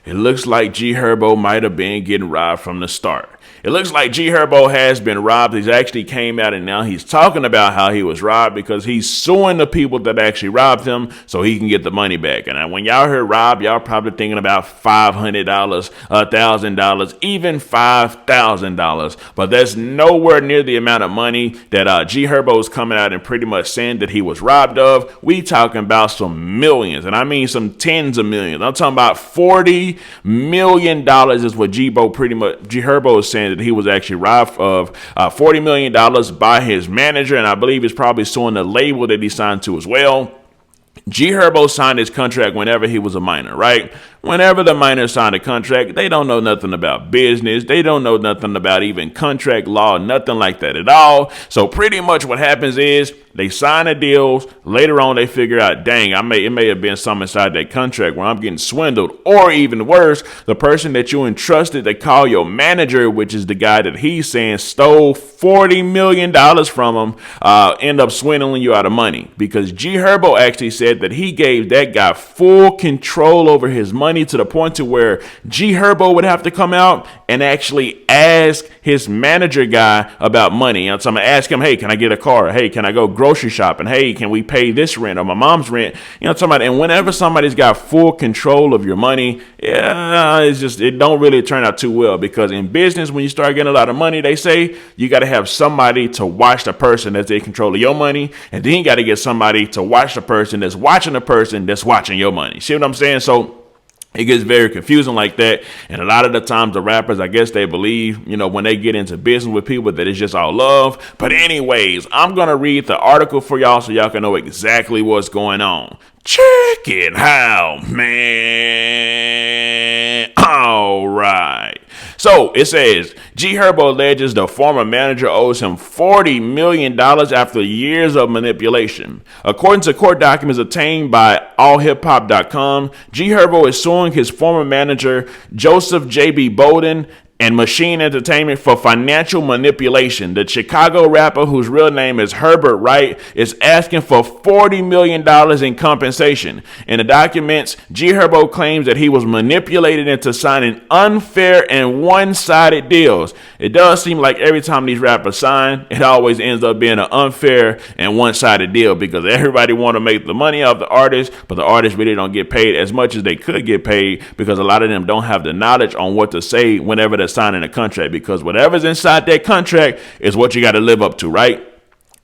it looks like G Herbo might have been getting robbed from the start. It looks like G Herbo has been robbed. He's actually came out and now he's talking about how he was robbed because he's suing the people that actually robbed him so he can get the money back. And when y'all heard robbed, y'all probably thinking about $500, $1,000, even $5,000. But that's nowhere near the amount of money that G Herbo is coming out and pretty much saying that he was robbed of. We talking about some millions, and I mean some tens of millions. I'm talking about $40 million is what G Herbo is saying that he was actually robbed of. $40 million by his manager, and I believe he's probably suing the label that he signed to as well. G Herbo signed his contract whenever he was a minor, right? Whenever the minors sign a contract, they don't know nothing about business. They don't know nothing about even contract law, nothing like that at all. So pretty much what happens is they sign the deals. Later on, they figure out, dang, it may have been something inside that contract where I'm getting swindled. Or even worse, the person that you entrusted to call your manager, which is the guy that he's saying stole $40 million from him, end up swindling you out of money. Because G Herbo actually said that he gave that guy full control over his money to the point to where G Herbo would have to come out and actually ask his manager guy about money. And so I'm going to ask him, hey, can I get a car? Hey, can I go grocery shopping? Hey, can we pay this rent or my mom's rent? You know, talking about, and whenever somebody's got full control of your money, it don't really turn out too well, because in business, when you start getting a lot of money, they say you got to have somebody to watch the person that's in control of your money. And then you got to get somebody to watch the person that's watching the person that's watching your money. See what I'm saying? So it gets very confusing like that. And a lot of the times the rappers, I guess they believe, when they get into business with people that it's just all love. But anyways, I'm going to read the article for y'all so y'all can know exactly what's going on. Check it out, man. All right. So it says G Herbo alleges the former manager owes him $40 million after years of manipulation. According to court documents obtained by allhiphop.com, G Herbo is suing his former manager, Joseph J.B. Bowden, and Machine Entertainment for financial manipulation. The Chicago rapper, whose real name is Herbert Wright, is asking for $40 million in compensation. In the documents, G Herbo claims that he was manipulated into signing unfair and one-sided deals. It does seem like every time these rappers sign, it always ends up being an unfair and one-sided deal, because everybody want to make the money off the artist, but the artists really don't get paid as much as they could get paid, because a lot of them don't have the knowledge on what to say whenever they're signing a contract, because whatever's inside that contract is what you got to live up to, right?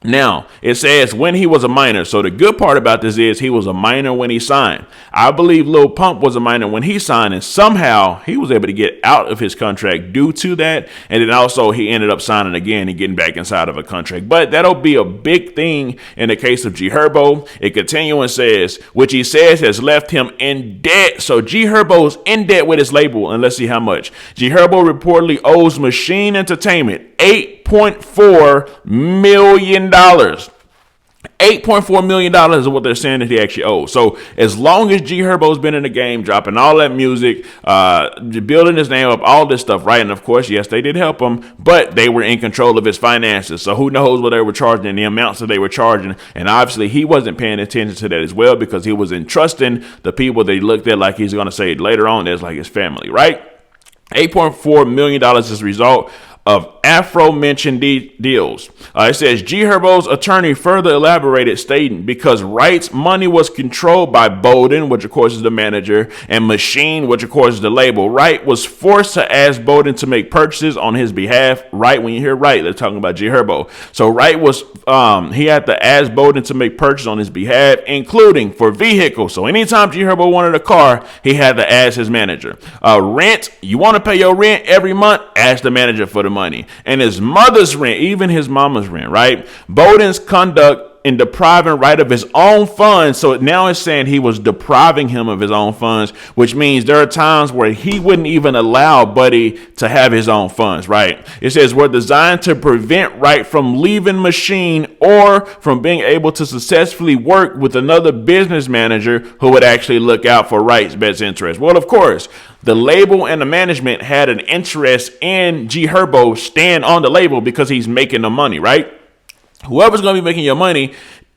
Now, it says when he was a minor. So the good part about this is he was a minor when he signed. I believe Lil Pump was a minor when he signed, and somehow he was able to get out of his contract due to that. And then also he ended up signing again and getting back inside of a contract. But that'll be a big thing in the case of G Herbo. It continues and says, which he says has left him in debt. So G Herbo's in debt with his label, and let's see how much. G Herbo reportedly owes Machine Entertainment $8.4 million. $8.4 million is what they're saying that he actually owes. So as long as G Herbo's been in the game, dropping all that music, building his name up, all this stuff, right? And of course, yes, they did help him, but they were in control of his finances. So who knows what they were charging and the amounts that they were charging. And obviously he wasn't paying attention to that as well, because he was entrusting the people that he looked at, like he's going to say later on, as like his family, right? $8.4 million is the result of aforementioned deals. It says G Herbo's attorney further elaborated, stating, because Wright's money was controlled by Bowden, which of course is the manager, and Machine, which of course is the label. Wright was forced to ask Bowden to make purchases on his behalf. Wright, when you hear Wright, they're talking about G Herbo. So Wright was he had to ask Bowden to make purchases on his behalf, including for vehicles. So anytime G Herbo wanted a car, he had to ask his manager. Rent, you want to pay your rent every month? Ask the manager for the money. And his mother's rent, even his mama's rent, right? Bowden's conduct in depriving Wright of his own funds. So now it's saying he was depriving him of his own funds, which means there are times where he wouldn't even allow Buddy to have his own funds, right? It says were designed to prevent Wright from leaving Machine or from being able to successfully work with another business manager who would actually look out for Wright's best interest. Well, of course, the label and the management had an interest in G Herbo staying on the label because he's making the money, right? Whoever's going to be making your money,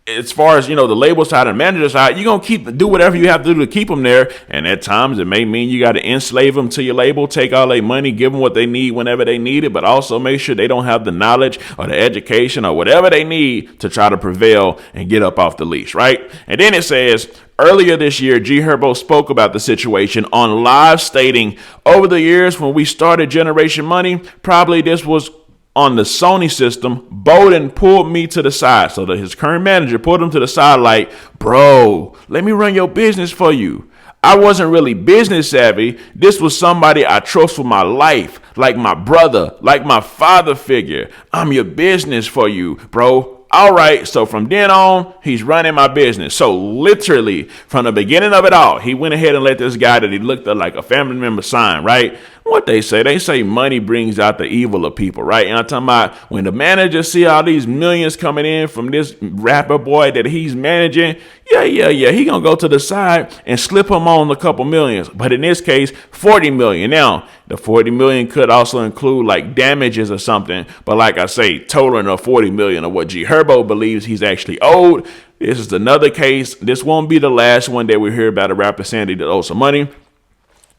as far as, the label side and manager side, you're going to do whatever you have to do to keep them there. And at times it may mean you got to enslave them to your label, take all their money, give them what they need whenever they need it, but also make sure they don't have the knowledge or the education or whatever they need to try to prevail and get up off the leash, right? And then it says, earlier this year, G Herbo spoke about the situation on live, stating, over the years when we started Generation Money, probably this was on the Sony system, Bowden pulled me to the side. So that his current manager pulled him to the side like, bro, let me run your business for you. I wasn't really business savvy. This was somebody I trust with my life, like my brother, like my father figure. I'm your business for you, bro. All right, so from then on, he's running my business. So literally, from the beginning of it all, he went ahead and let this guy that he looked at like a family member sign, right? What they say money brings out the evil of people, right? And I'm talking about when the manager see all these millions coming in from this rapper boy that he's managing, yeah, he gonna go to the side and slip him on a couple millions. But in this case, 40 million. Now, the 40 million could also include like damages or something. But like I say, totaling of 40 million of what G Herbo believes he's actually owed. This is another case. This won't be the last one that we hear about a rapper saying that owes some money.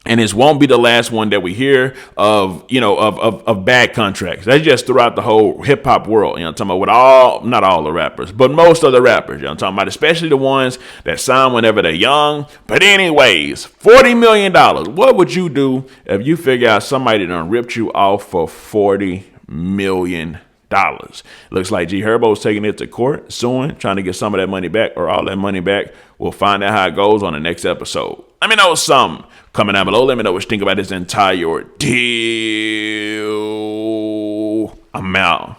And this won't be the last one that we hear of, of bad contracts. That's just throughout the whole hip hop world. I'm talking about not all the rappers, but most of the rappers. I'm talking about especially the ones that sign whenever they're young. But anyways, $40 million. What would you do if you figure out somebody done ripped you off for $40 million? Looks like G Herbo's taking it to court, suing, trying to get some of that money back or all that money back. We'll find out how it goes on the next episode. Let me know something coming down below. Let me know what you think about this entire deal. I'm out.